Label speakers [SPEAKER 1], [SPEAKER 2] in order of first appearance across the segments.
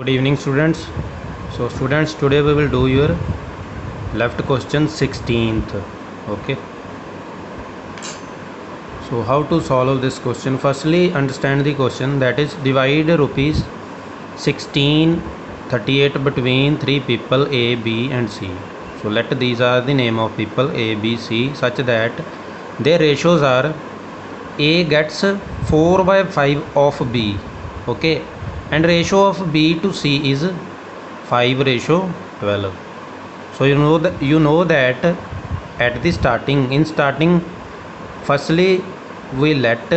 [SPEAKER 1] Good evening, students. So students, today we will do your left question 16th. Okay, so how to solve this question? Firstly, understand the question, that is divide rupees 1638 between three people A, B and C. So let these are the name of people A, B, C such that their ratios are A gets 4/5 of B, okay, and ratio of B to C is 5:12. So you know that at the starting, firstly we let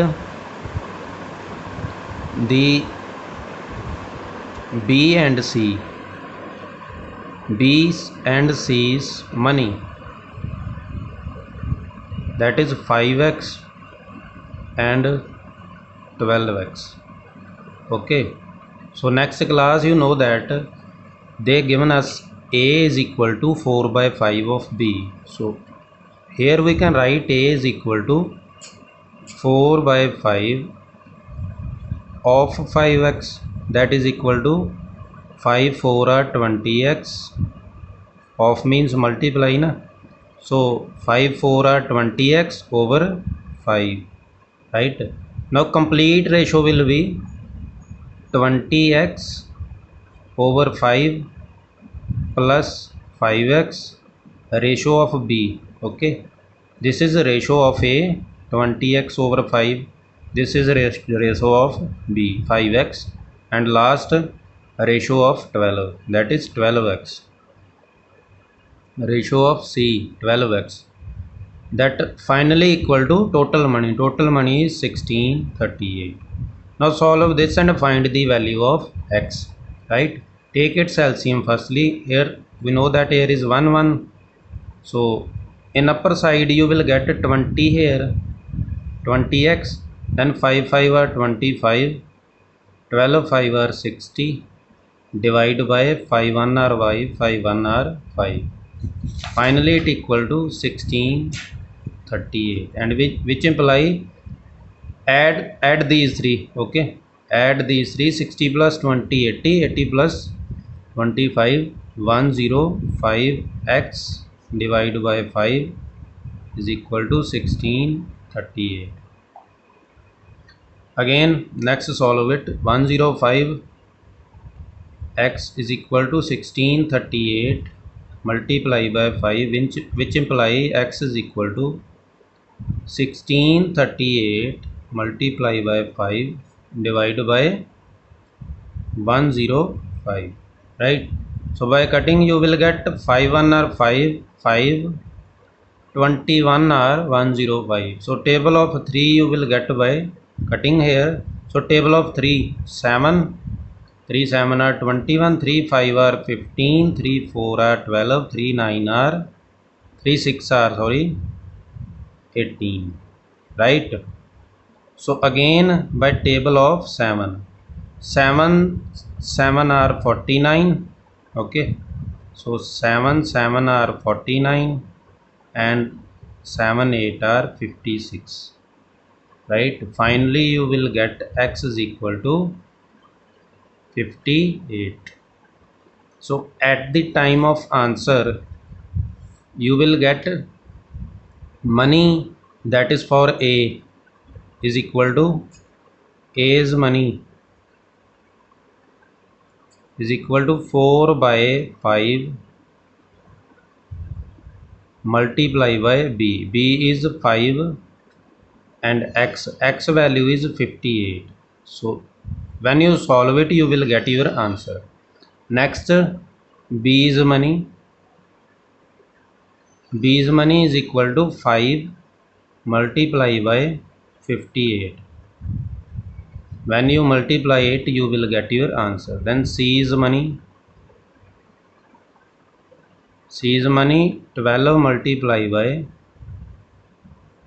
[SPEAKER 1] the B and C's money, that is 5x and 12x. Okay, so next class you know that they given us A is equal to 4/5 of B. So here we can write A is equal to 4/5 of 5x, that is equal to 5 4 are 20x, of means multiply na. So 5 4 are 20x over 5, right? Now complete ratio will be 20x over 5 plus 5x ratio of B. Okay, this is the ratio of A, 20x over 5. This is ratio of B, 5x, and last ratio of 12, that is 12x. Ratio of C, 12x. That finally equal to total money. Total money is 1638. Now solve this and find the value of x, right? Take its LCM. Firstly, here we know that here is 1 1. So in upper side you will get 20 here, 20x, then 5 5 are 25, 12 5 are 60, divide by 5 1 are y, 5 1 are 5. Finally it equal to 1638, and which imply add these three. Okay, add these three, 60 plus 20 80, 80 plus 25 105x divided by 5 is equal to 1638. Again next solve it. 105 x is equal to 1638 multiply by 5, which imply x is equal to 1638 multiply by 5 divided by 105, right? So by cutting you will get 5 1 are 5, 5, 21 are 105. So table of 3 you will get by cutting here. So table of 3, 7, 3 7 are 21, 3 5 are 15, 3 4 are 12, 3 9 are 3 6 are 18, right? So again by table of 7, 7 are 49. Okay, so 7 7 are 49 and 7 8 are 56, right? Finally you will get x is equal to 58. So at the time of answer you will get money, that is for A, is equal to A's money is equal to 4/5 multiply by B. B is 5 and x value is 58. So when you solve it you will get your answer. Next, B's money is equal to 5 multiply by 58. When you multiply it you will get your answer. Then C's money 12 multiply by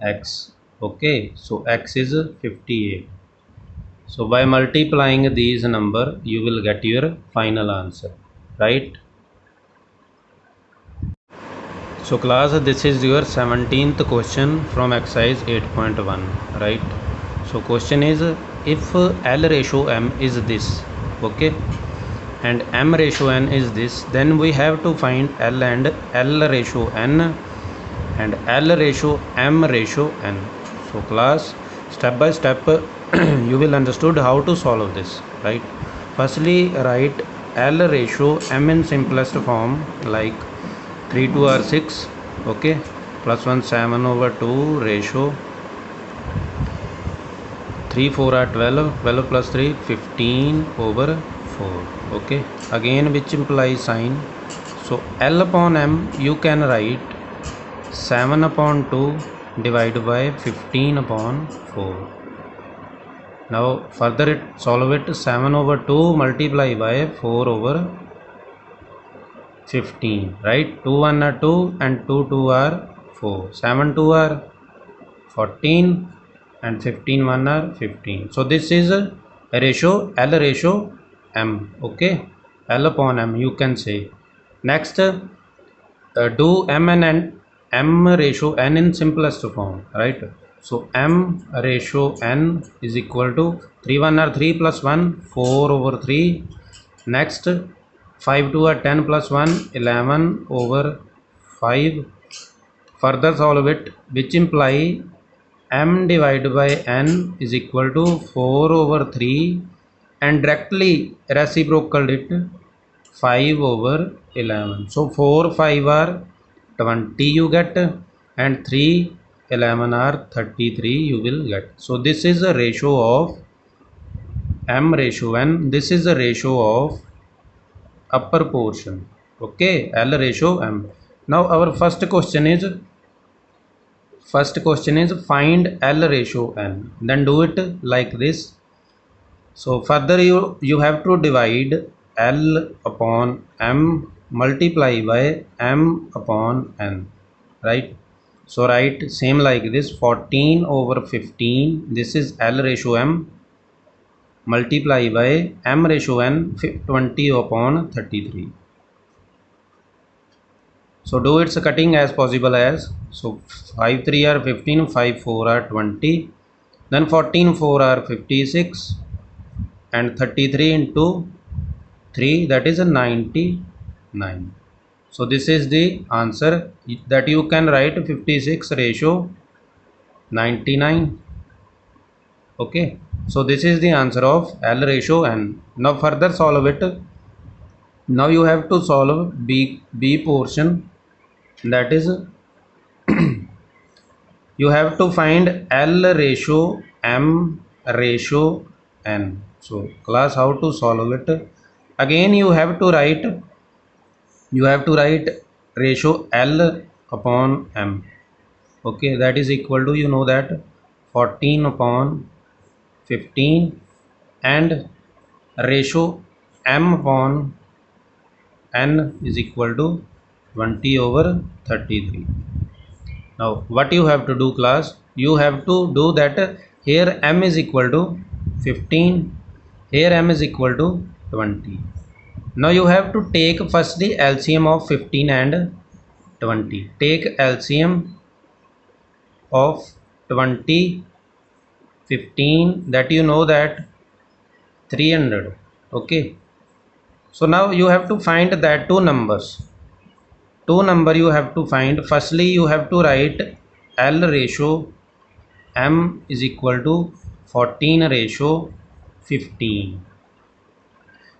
[SPEAKER 1] x. Okay, so x is 58. So by multiplying these number you will get your final answer, right? So class, this is your 17th question from exercise 8.1, right? So question is, if L ratio M is this, okay, and m ratio n is this, then we have to find L and L ratio n and L ratio m ratio n. So class, step by step you will understood how to solve this, right? Firstly, write L ratio m in simplest form, like 3 2 are 6, okay, plus 1 7/2 ratio 3 4 are 12, 12 plus 3 15/4, okay, again which implies sign. So L upon m you can write 7/2 divided by 15/4. Now further solve it. 7/2 multiply by 4/15, right? 2 1 are 2 and 2 2 are 4, 7 2 are 14 and 15 1 are 15. So this is a ratio, L ratio m, okay, L upon m you can say. Next do m and m ratio n in simplest form, right? So m ratio n is equal to 3 1 are 3 plus 1 4/3. Next 5 2 are 10 plus 1 11/5. Further solve it, which imply m divided by n is equal to 4/3 and directly reciprocal it 5/11. So 4 5 are 20 you get, and 3 11 are 33 you will get. So this is a ratio of m ratio n. This is a ratio of upper portion, okay, L ratio m. Now our first question is find L ratio n. Then do it like this. So further you have to divide L upon m multiply by m upon n, right? So write same like this, 14/15, this is L ratio m, multiply by m ratio n 20/33. So do its cutting as possible as. So 5 3 are 15, 5 4 are 20, then 14 4 are 56 and 33 into 3, that is a 99. So this is the answer that you can write, 56 ratio 99, okay. So this is the answer of L ratio n. Now further solve it. Now you have to solve b portion, that is you have to find L ratio m ratio n. So class, how to solve it? Again you have to write ratio L upon m, okay, that is equal to, you know that 14/15 and ratio m upon n is equal to 20/33. Now what you have to do, class, you have to do that here m is equal to 15, here m is equal to 20. Now you have to take first the LCM of 15 and 20. Take LCM of 20 15, that you know that 300, okay. So now you have to find that two number you have to find. Firstly you have to write L ratio m is equal to 14/15.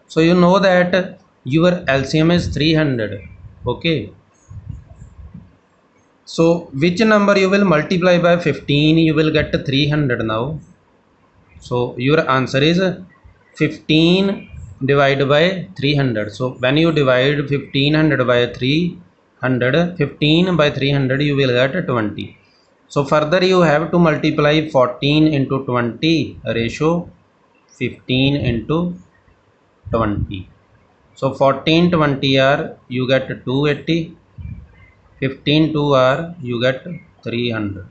[SPEAKER 1] So you know that your LCM is 300, okay. So which number you will multiply by 15, you will get 300 now. So your answer is 15 divided by 300. So when you divide 1500 by 300, 15 by 300, you will get 20. So further you have to multiply 14 into 20 ratio 15 into 20. So 14 20 are you get 280, 15 2 are you get 300.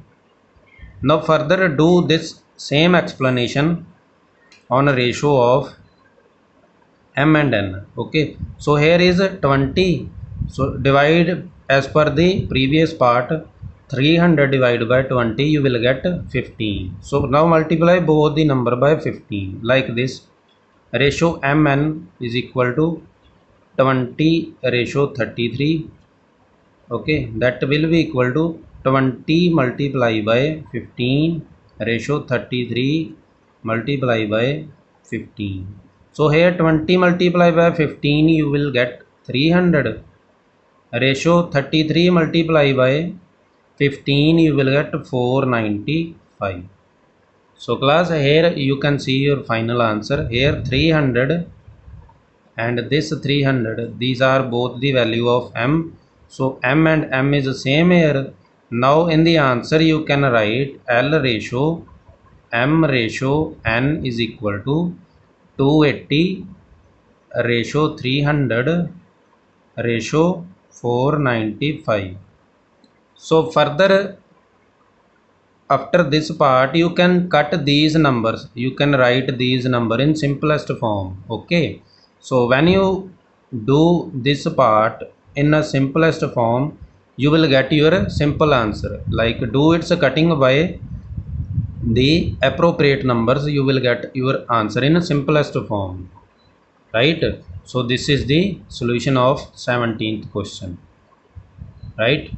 [SPEAKER 1] Now further do this same explanation on a ratio of m and n, okay. So here is 20, so divide as per the previous part, 300 divided by 20, you will get 15. So now multiply both the number by 15 like this, ratio mn is equal to 20:33. Okay, that will be equal to 20 multiplied by 15 ratio 33 multiplied by 15. So here 20 multiplied by 15 you will get 300, ratio 33 multiplied by 15 you will get 495. So class, here you can see your final answer. Here 300 and this 300, these are both the value of m. So m and m is the same here. Now in the answer you can write L ratio m ratio n is equal to 280 ratio 300 ratio 495. So further, after this part you can cut these numbers, you can write these number in simplest form. Okay, so when you do this part in a simplest form, you will get your simple answer. Like do its cutting by the appropriate numbers, you will get your answer in a simplest form, right? So this is the solution of 17th question, right?